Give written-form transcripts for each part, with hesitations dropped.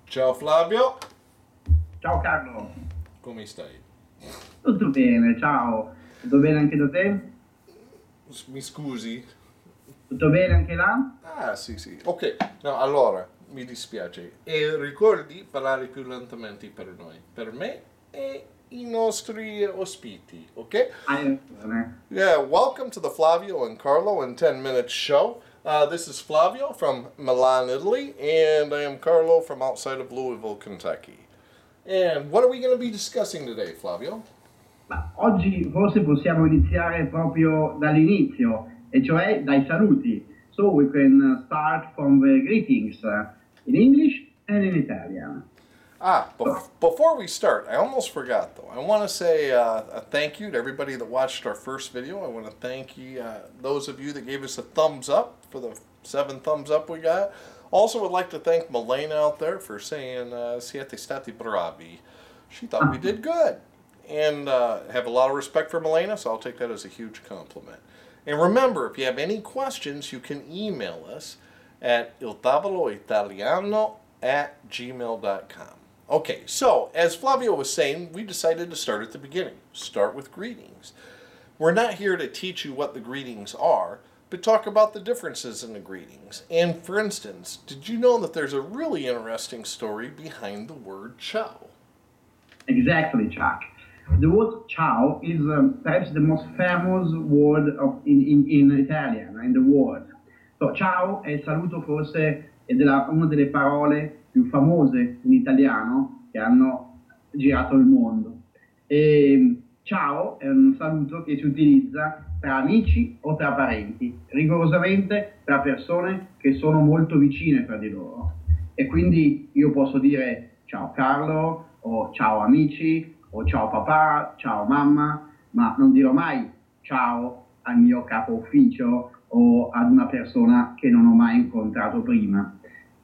Ciao Flavio, Ciao Carlo, come stai? tutto bene, ciao. Tutto bene anche da te? Mi scusi? Tutto bene anche là? Ah, sì, sì. Ok, no, allora, mi dispiace. E ricordi parlare più lentamente per noi, per me e i nostri ospiti, ok? Hai ragione. Yeah, welcome to the Flavio and Carlo in 10 Minutes show. This is Flavio from Milan, Italy, and I am Carlo from outside of Louisville, Kentucky. And what are we going to be discussing today, Flavio? Ma oggi forse possiamo iniziare proprio dall'inizio, e cioè dai saluti. So we can start from the greetings in English and in Italian. Ah, So, before we start, I almost forgot though. I want to say a thank you to everybody that watched our first video. I want to thank you, those of you that gave us a thumbs up for the 7 thumbs up we got. Also, would like to thank Milena out there for saying siete stati bravi. She thought we did good, and have a lot of respect for Milena, so I'll take that as a huge compliment. And remember, if you have any questions, you can email us at iltavoloitaliano@gmail.com. Okay, so as Flavio was saying, we decided to start at the beginning. Start with greetings. We're not here to teach you what the greetings are, but talk about the differences in the greetings. And for instance, did you know that there's a really interesting story behind the word ciao? exactly, Chuck. The word ciao is perhaps the most famous word in Italian, in the world. So, ciao è il saluto forse una delle parole più famose in italiano che hanno girato il mondo. E ciao è un saluto che si utilizza tra amici o tra parenti, rigorosamente tra persone che sono molto vicine fra di loro. E quindi io posso dire ciao Carlo, o ciao amici, o ciao papà, ciao mamma, ma non dirò mai ciao al mio capo ufficio o ad una persona che non ho mai incontrato prima.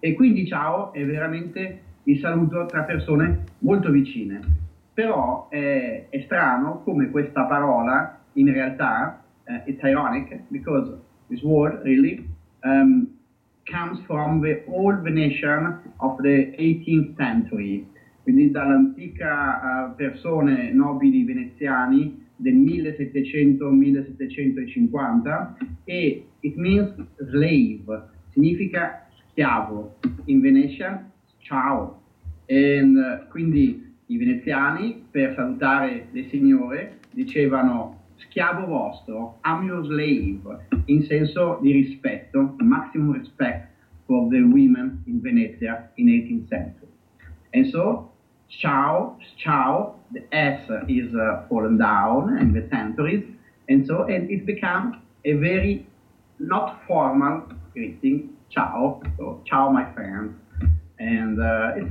E quindi ciao è veramente il saluto tra persone molto vicine. Però è strano come questa parola in realtà, it's ironic because this word really comes from the old Venetian of the 18th century, quindi dall'antica persone nobili veneziani del 1700-1750 e it means slave, significa schiavo, in Venetian ciao. Quindi i veneziani per salutare le signore dicevano schiavo vostro, I'm your slave, in senso di rispetto, maximum respect for the women in Venezia in 18th century. And so, ciao, ciao, the S is fallen down in the centuries, and so and it becomes a very not formal greeting, ciao, so ciao my friend, and it's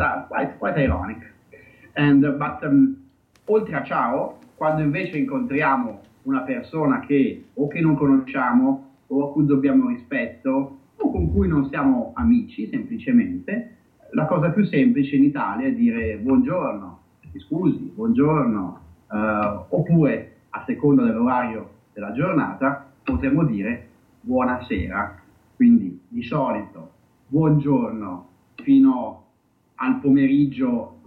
quite ironic. But oltre a ciao, quando invece incontriamo una persona che o che non conosciamo o a cui dobbiamo rispetto o con cui non siamo amici semplicemente, la cosa più semplice in Italia è dire buongiorno, mi scusi, buongiorno, oppure a seconda dell'orario della giornata potremmo dire buonasera. Quindi di solito buongiorno fino al pomeriggio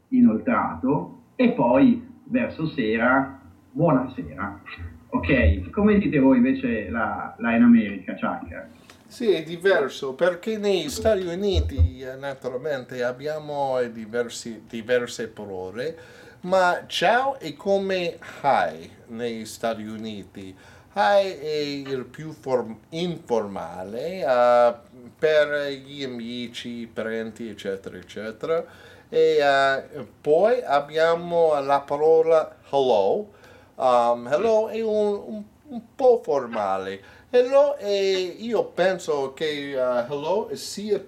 inoltrato e poi verso sera buonasera. Ok, come dite voi invece là in America, Chuck? Sì, è diverso perché negli Stati Uniti naturalmente abbiamo diverse parole, ma ciao è come hi negli Stati Uniti. Hi è il più informale per gli amici, parenti, eccetera, eccetera. E poi abbiamo la parola hello. Hello è un po' formale. Hello, io penso che hello sia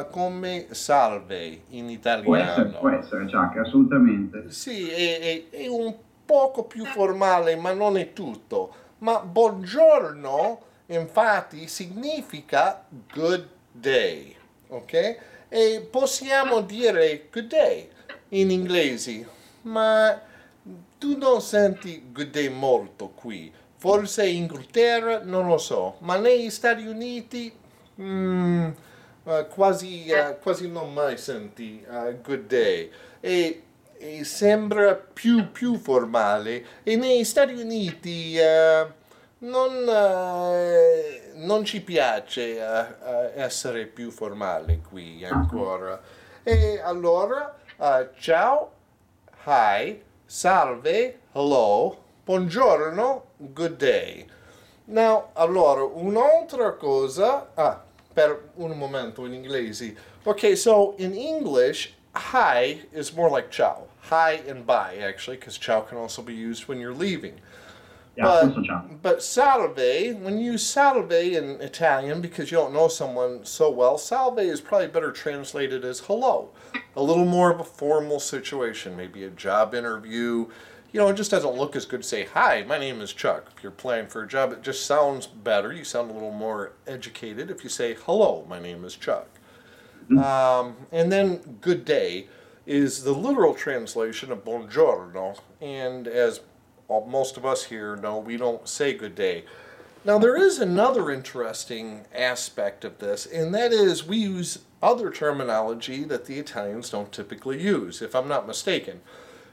come salve in Può italiano. essere, Chuck, assolutamente. Sì, è un poco più formale, ma non è tutto. Ma buongiorno, infatti, significa good day, ok? E possiamo dire good day in inglese, ma tu non senti good day molto qui. Forse in Inghilterra, non lo so, ma negli Stati Uniti quasi non mai senti good day e sembra più formale e negli Stati Uniti non ci piace essere più formale qui ancora e allora ciao, hi, salve, hello, buongiorno, good day. Now, allora, un'altra cosa, per un momento in inglese. Okay, so in English, hi is more like ciao. Hi and bye, actually, because ciao can also be used when you're leaving. Yeah, also ciao. But salve, when you use salve in Italian, because you don't know someone so well, salve is probably better translated as hello. A little more of a formal situation, maybe a job interview. You know, it just doesn't look as good to say, hi, my name is Chuck. If you're applying for a job, it just sounds better. You sound a little more educated if you say, hello, my name is Chuck. And then good day is the literal translation of buongiorno. And as most of us here know, we don't say good day. Now, there is another interesting aspect of this, and that is we use other terminology that the Italians don't typically use, if I'm not mistaken.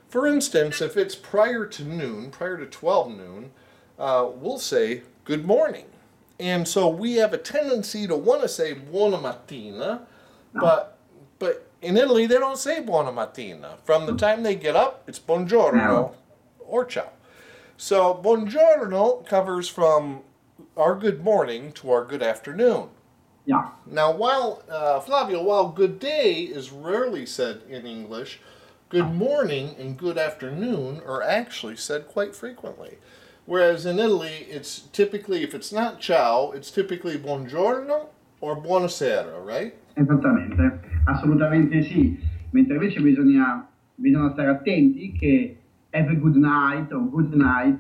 For instance, if it's prior to noon, prior to 12 noon, we'll say good morning. And so we have a tendency to want to say buona mattina, but in Italy they don't say buona mattina. From the time they get up, it's buongiorno or ciao. So buongiorno covers from our good morning to our good afternoon. Yeah. Now, while Flavio, while good day is rarely said in English, good morning and good afternoon are actually said quite frequently. Whereas in Italy, it's typically, if it's not ciao, it's typically buongiorno or buonasera, right? Esattamente, assolutamente sì. Mentre invece bisogna stare attenti che have a good night o good night,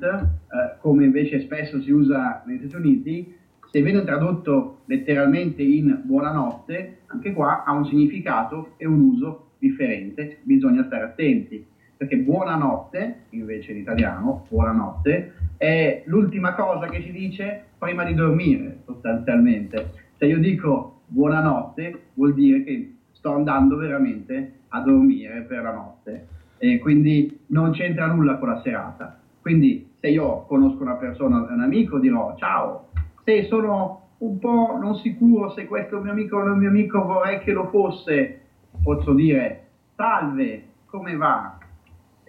come invece spesso si usa negli Stati Uniti, se viene tradotto letteralmente in buonanotte, anche qua ha un significato e un uso differente, bisogna stare attenti, perché buonanotte, invece in italiano, buonanotte, è l'ultima cosa che si dice prima di dormire, sostanzialmente. Se io dico buonanotte, vuol dire che sto andando veramente a dormire per la notte, e quindi non c'entra nulla con la serata. Quindi se io conosco una persona, un amico, dirò ciao. Se sono un po' non sicuro se questo è un mio amico o non è un mio amico, vorrei che lo fosse, posso dire salve, come va?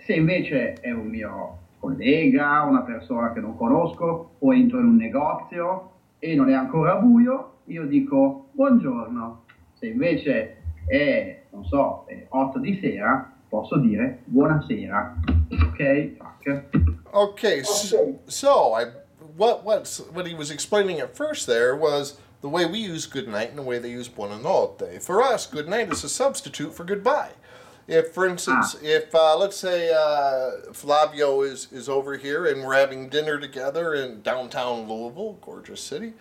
Se invece è un mio collega, una persona che non conosco, o entro in un negozio e non è ancora buio, io dico buongiorno. Se invece è, non so, è 8 di sera, posso dire buonasera. Ok? Okay, what he was explaining at first there was the way we use good night and the way they use buonanotte. For us, good night is a substitute for goodbye. If, for instance, if let's say Flavio is over here and we're having dinner together in downtown Louisville, gorgeous city,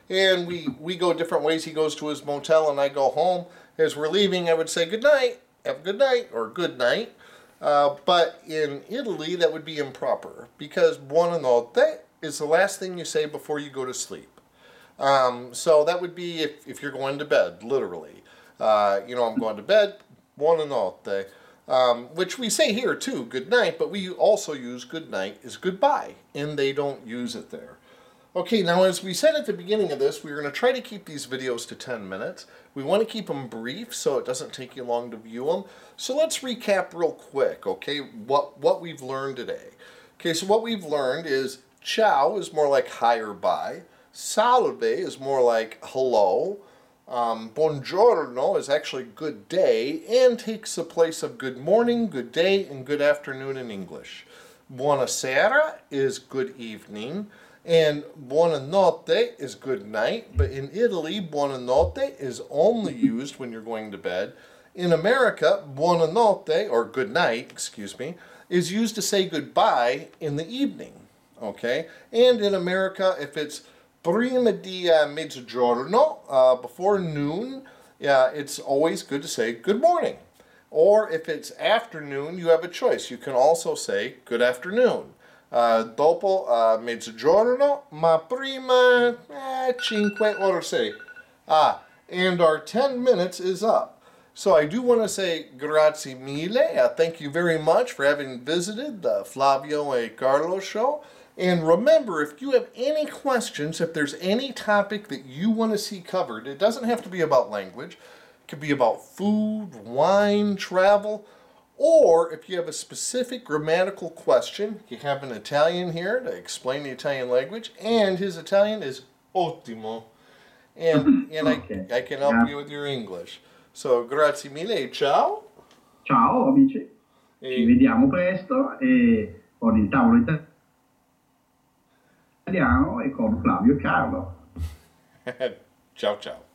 and we go different ways. He goes to his motel and I go home. As we're leaving, I would say good night, have a good night, or good night. But in Italy, that would be improper because buonanotte is the last thing you say before you go to sleep. So that would be if you're going to bed, literally. I'm going to bed, buonanotte, which we say here too, good night, but we also use good night as goodbye, and they don't use it there. Okay, now as we said at the beginning of this, we're going to try to keep these videos to 10 minutes. We want to keep them brief so it doesn't take you long to view them. So let's recap real quick, okay, what we've learned today. Okay, so what we've learned is ciao is more like hi or bye. Salve is more like hello. Buongiorno is actually good day and takes the place of good morning, good day, and good afternoon in English. Buonasera is good evening. And buonanotte is good night, but in Italy, buonanotte is only used when you're going to bed. In America, buonanotte, or good night, is used to say goodbye in the evening, okay? And in America, if it's prima di mezzogiorno, before noon, it's always good to say good morning. Or if it's afternoon, you have a choice. You can also say good afternoon. Dopo mezzogiorno, ma prima 5 or 6. And our 10 minutes is up. So I do want to say grazie mille. Thank you very much for having visited the Flavio and Carlo show. And remember, if you have any questions, if there's any topic that you want to see covered, it doesn't have to be about language. It could be about food, wine, travel, or if you have a specific grammatical question. You have an Italian here to explain the Italian language, and his Italian is ottimo. And Okay. I can help you with your English. So, grazie mille, ciao. Ciao amici, ci vediamo presto e con il tavolo italiano e con Flavio e Carlo. Ciao ciao.